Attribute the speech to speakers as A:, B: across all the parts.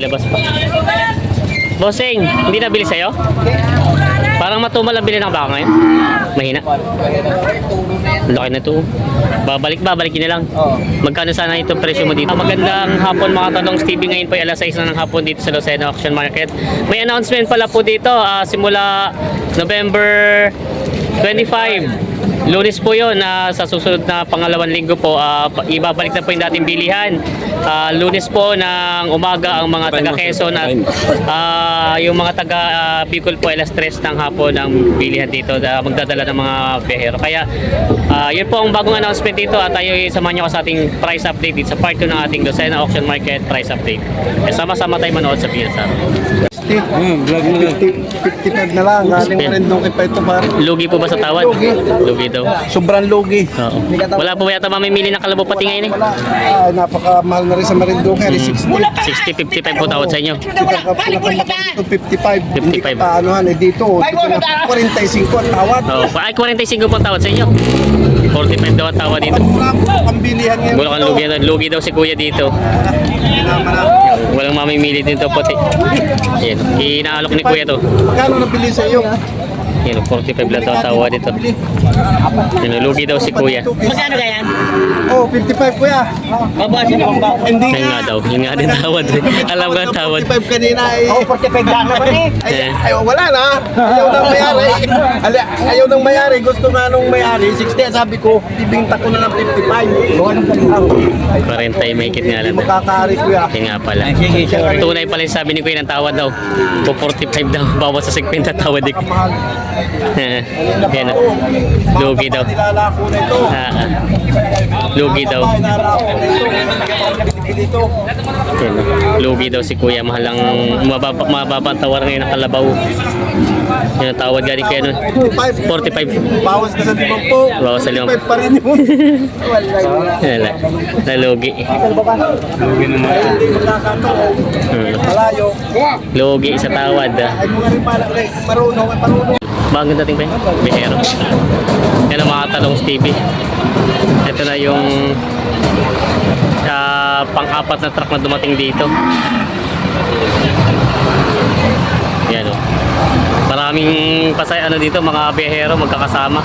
A: Nailabas pa. Bossing, hindi nabili sa'yo? Parang matumal ang bili ng baka ngayon. Mahina. Laki na to. Babalikin na lang. Magkano sana itong presyo mo dito? Magandang hapon mga tanong, Stevie. Ngayon po ay alas 6 na ng hapon dito sa Lucena Auction Market. May announcement pala po dito simula November 25. Lunes po yun, sa susunod na pangalawang linggo po, ibabalik na po yung dating bilihan. Lunes po ng umaga ang mga taga Quezon at yung mga taga Bicol po alas 3 ng hapon ang bilihan dito, magdadala ng mga biyahero. Kaya yun po ang bagong announcement dito at tayo samahan nyo sa ating price update dito sa part 2 ng ating Lucena Auction Market price update. Sama-sama tayo manood sa PSR.
B: Vlog na lang. 55 na lang. Galing pa rin doon pa ito par.
A: Lugi po ba sa tawad? Lugi daw.
B: Sobrang lugi.
A: Oo. Wala po yata mamimili ng kalabaw pati ngayon eh.
B: Napakamahal na rin sa Marinduque. 60.
A: 60, 55 po tawad sa inyo.
B: 55.
A: 55.
B: Anuhan eh dito. 45 ang tawad.
A: Oh, ay 45 po tawad sa inyo. 45 daw ang tawad dito.
B: Pambilihan ngayon.
A: Bulacan lugi daw si kuya dito. Walang mamimili dito puti. Yan, inaalok ni kuya to.
B: Magkano nabili sa iyo?
A: Yan, 45 lang daw ang tawad dito. Yan, lugi daw si kuya.
C: Magkano ganyan?
B: Oh, 55 kuya.
C: Babasin mo ba?
B: Hindi
A: Yan nga daw, yun nga din tawad. Alam nga ang tawad.
B: 45 kanina eh.
C: Oh, 45 lang naman eh.
B: Ay, wala na. Ayaw nang mayari. Ayaw nang mayari. Gusto nga nung mayari. 60. Sabi ko, ibinta ko na ng 55.
A: 40 may higit nga lang.
B: Makakari kuya.
A: Yan nga pala. Tunay pala yung sabi ni kuya ng tawad daw. 45 daw. Bawas sa 50 tawad dik. Yan o. Lugi daw.
B: Nilalako na ito.
A: Lugi daw.
B: Nilalako na ito.
A: Yan, lugi daw si kuya. Mahal ang mababa ang tawar ngayon ng kalabaw. Yan ang tawad galing kaya nun. 45.
B: Bawas na sa 50.
A: Bawas sa
B: 55 pa rin yun.
A: Wala. Nalugi.
B: Lugi naman. Hindi makakataon. Malayo.
A: Lugi sa tawad.
B: Ay mga rin pala. Marunong.
A: Bagong dating pa yun? Bihero. Yan ang mga talong Stevie. Ito na yung pang-apat na truck na dumating dito. Yan o. Maraming pasay dito, mga bihero magkakasama.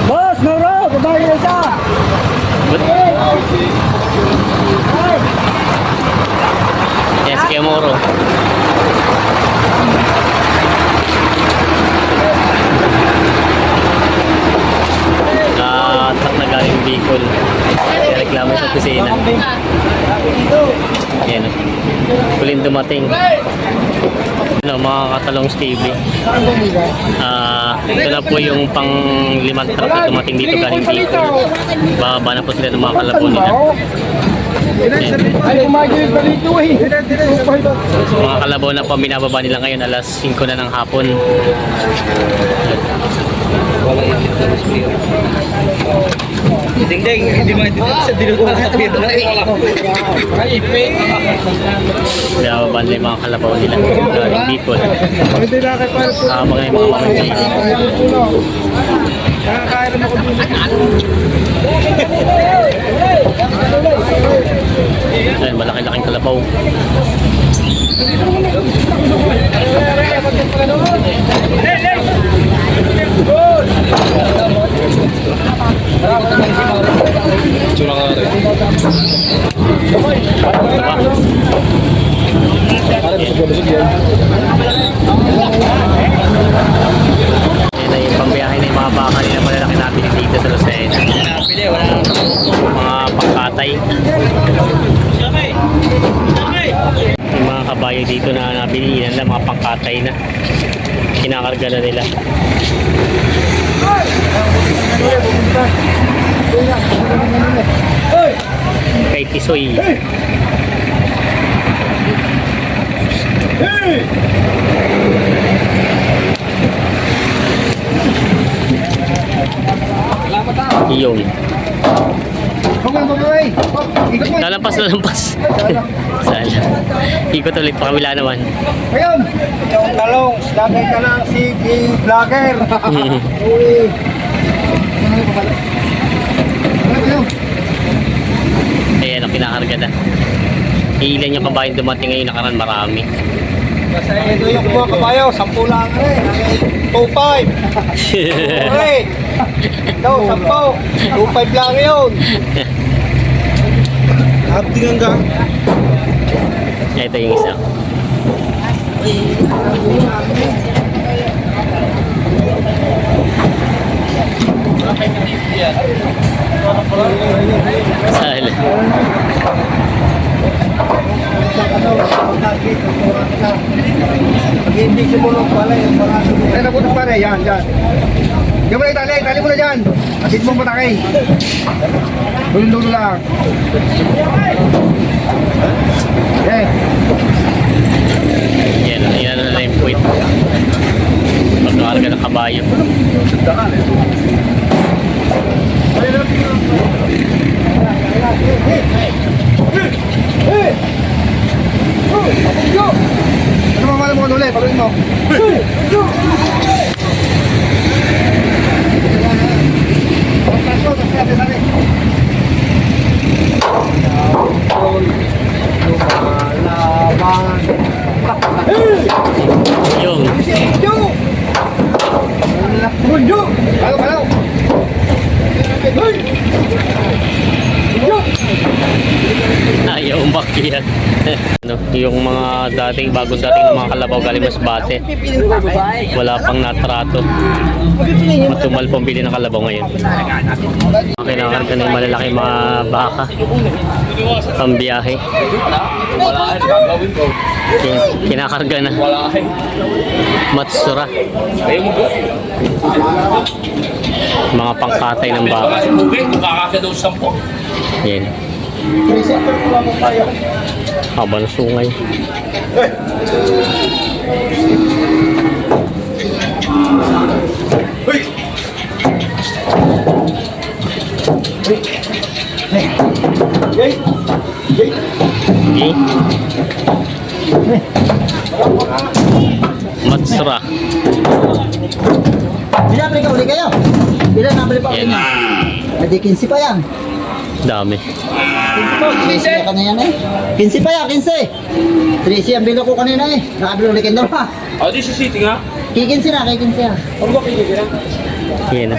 C: Boss, Moro! Babae na isa!
A: Yes, kaya Moro. Truck na galing Bicol. Reklamo sa kusina. Yan o. Huling dumating. Ano, mga katalong Stevie. Ito na po yung pang 5 truck na dumating dito galing Bicol. Bababa na po sila ng mga kalabo nila.
B: Ay, kumagil pa dito eh.
A: Mga kalabaw na po binababa nila ngayon alas 5 na ng hapon.
C: Ding-ding, hindi mo ito sa dinutuan sa pito na
A: Binababa nila yung mga kalabaw nila galing Bicol. Mga mamamigay. Ayun, malaki-laking kalabaw. Yan na yung pambiyahe na yung mga baka nila malalaki natin dito sa Lucena. Mga pangkatay. Yung mga kabayo dito na nabili na mga pangkatay na. Kinakarga na nila. Kay Tisoy. Iyon. Lalampas. Sala. Ikot ulit pa kabila naman.
B: Ayun! Yung talong, lagay ka ng CG vlogger. Uy!
A: Ayan, ang kinakarga na. Ilan yung kabayan dumating ngayon, nakaraan marami.
B: Ito yung mga kabayo, 10 lang eh. 2.5. Okay. Ito, 10. 2.5 lang yun. Abdi nga.
A: Ito yung isa. Sala.
B: Hindi sumulong pala yung mga
C: Ay, nabutas pare, yan, yan. Diyan mo na itali mo na dyan. Asit mo matakay. Dulo lang. Okay.
A: Yan na lang yung puwit. Pagkakarga ng kabayo.
C: Ano mamala mo ulit? Pagawin mo.
A: Yung.
C: Palaw.
A: Ayaw umakyat. Ano, yung mga bagong dating ng mga kalabaw galing Masbate. Wala pang natrato. Matumal pong bili ng kalabaw ngayon. Kailangan ka ng malalaki mga baka. Pambiyahe. Kinakarga na. Matsura. Mga pangkatay ng baka. Yan. Haba ng sungay. Okay. Matsura.
D: Binabili ka uli kayo? Ilan nabili pa uli
A: Yan.
D: niya? Hindi 15 pa yan.
A: Dami.
D: 15 ka na yan eh. 15 pa yan, 15. 13 ang bilo ko kanina eh. Nakabili uli kayo pa.
C: Oh, di sa city nga.
D: Kikinsi na.
C: Ano ba kinikira?
A: Yan.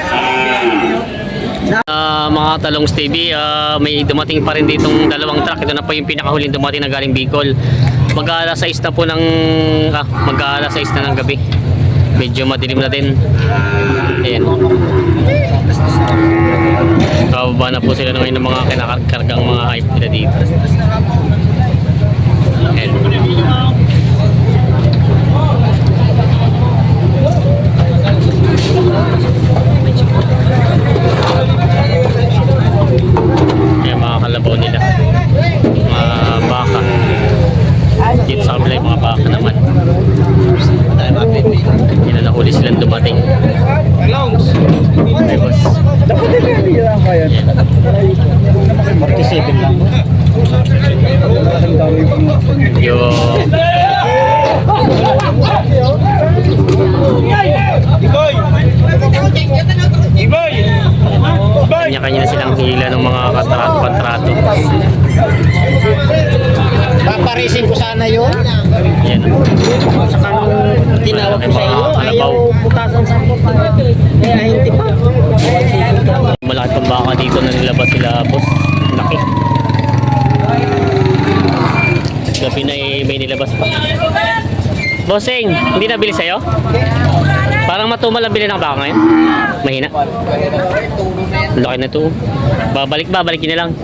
A: Mga Talongs TV, may dumating pa rin ditong dalawang truck. Ito na po yung pinakahuling dumating na galing Bicol. Mag-aala 6 na po ng mag-aala 6 na ng gabi. Medyo madilim na din. Ayan. Kababa na po sila ngayon ng mga kinakargang mga hype nila dito. Ayan. Ayan mga kalabaw nila. Mga baka. Dito sa kabila yung mga baka naman. Yan na nahuli silang dumating. Okay, boss. Yan.
C: 47 lang.
A: Yung kanya-kanya na silang hila ng mga kontrato.
D: Paparisin ko sana yun.
A: Yan.
D: Saka nung tinawag ko sa iyo, ayaw butasan sa po pa. Kaya hindi pa.
A: Malaki pang baka dito na nilabas sila, boss. Laki. Gabi na may nilabas pa. Bossing, hindi nabili sa'yo? Parang matumal ang bili ng baka ngayon. Mahina. Laki na to. Babalik na lang.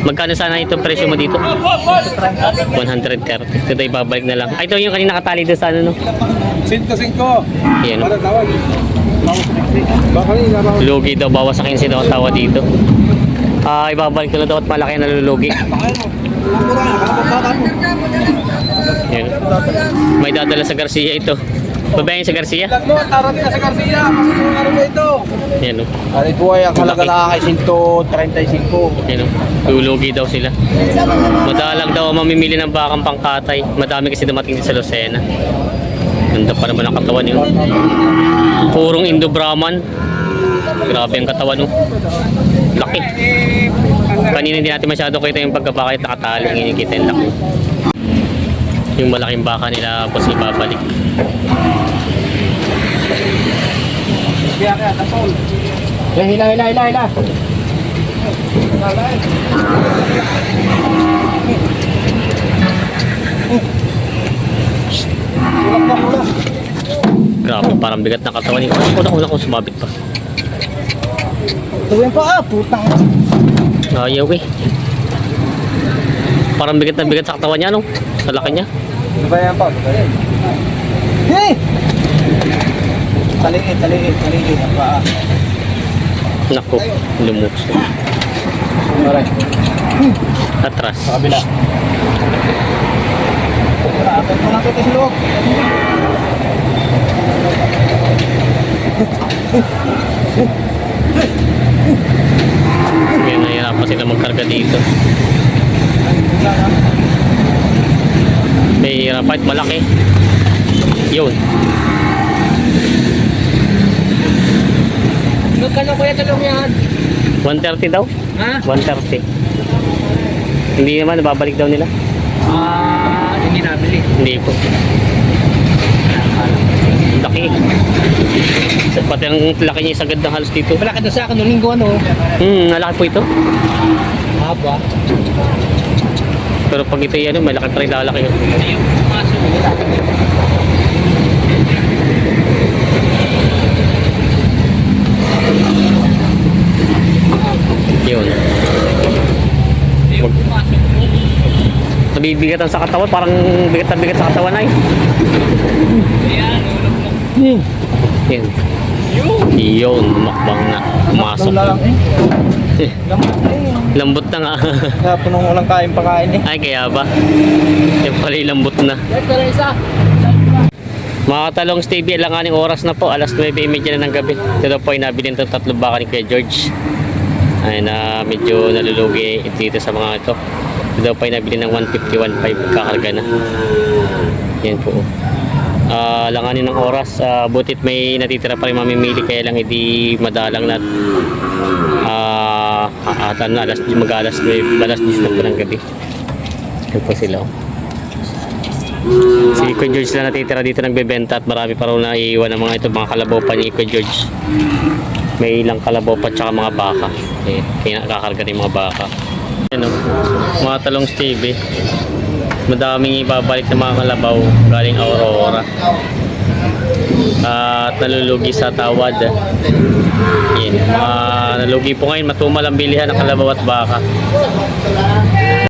A: Magkano sana itong presyo mo dito? 130. Ito ay babalik na lang. Ay, ito yung kanina nakatali doon sa ano, no?
C: 5-5.
A: Yan.
C: Baka nila ba?
A: Lugi daw, bawas sa 15 daw ang tawa dito. Ibabalik ko na daw at malaki na lulugi. Yan. May dadala sa Garcia ito. Babayin sa Garcia?
C: Mo, tarating na sa Garcia. Masuk ano ito?
A: Yan o.
C: Ari po ay ang halaga na kay 135.
A: Yan o. Lulugi daw sila. Madalang daw ang mamimili ng bakang pangkatay. Madami kasi dumating din sa Lucena. Ganda pa naman ang katawan yun. Purong Indo-Brahman. Grabe ang katawan o. Laki. Kanina hindi natin masyado kita yung pagkabakit nakatali. Ngayon kita yung laki. Yung malaking baka nila boss ibabalik.
C: Hila.
A: Grabe, parang bigat na katawan niya. Una ko sumabit pa.
C: Tuwin pa putang.
A: Ayaw eh. Parang bigat na bigat sa katawan niya, no? Sa laki niya.
B: Ano ba yan pa?
C: Hey!
B: Taliin ang paa.
A: Naku, lumukso.
B: Alright.
A: Atras.
B: Sa kabila. Atin mo natin sa loob.
A: Ngayon nahihirapan sila magkarga dito. May hirapan, malaki. Yun.
B: Magkano kuya talong yan?
A: 130 daw?
B: Ha?
A: 130. Hindi naman, nababalik daw nila.
B: Hindi nabili.
A: Hindi po. Laki. Pati ang laki niya isagad ng halos dito.
B: Malaki na sa akin noong linggo ano.
A: Malaki po ito.
B: Haba.
A: Pero pag ito yan, malaki pa rin lalaki. Yun. Nabibigatan sa katawan, parang bigat na bigat sa katawan ay. Yun. Yun, makbang na. Pumasok. Lambot na nga.
B: Kaya punong walang pakain eh.
A: Ay, kaya ba? Yung pala yung lambot na.
B: Pero isa.
A: Mga katalong Stevie, alanganing oras na po. Alas 9:30 na ng gabi. Ito po ay nabili ng tatlong baka ni Kuya George. Ay na medyo nalulugi dito sa mga ito. Ito po ay nabili ng 150-1.5 kakarga na. Yan po. Langanin ng oras. Butit may natitira pa rin mamimili, kaya lang hindi madalang na mag-alas 10 na po ng gabi. Yan po sila. Si Kuya George lang natitira dito nagbebenta at marami pa rin naiiwan ng mga ito, mga kalabaw pa ni Kuya George. May ilang kalabaw pa tsaka mga baka. Kaya nakakarga rin mga baka. Ano, mga talong Stevie. Madaming ibabalik ng mga kalabaw galing Aurora. At nalulugi sa tawad. Yan, nalugi po ngayon, matumal ang bilihan ng kalabaw at baka.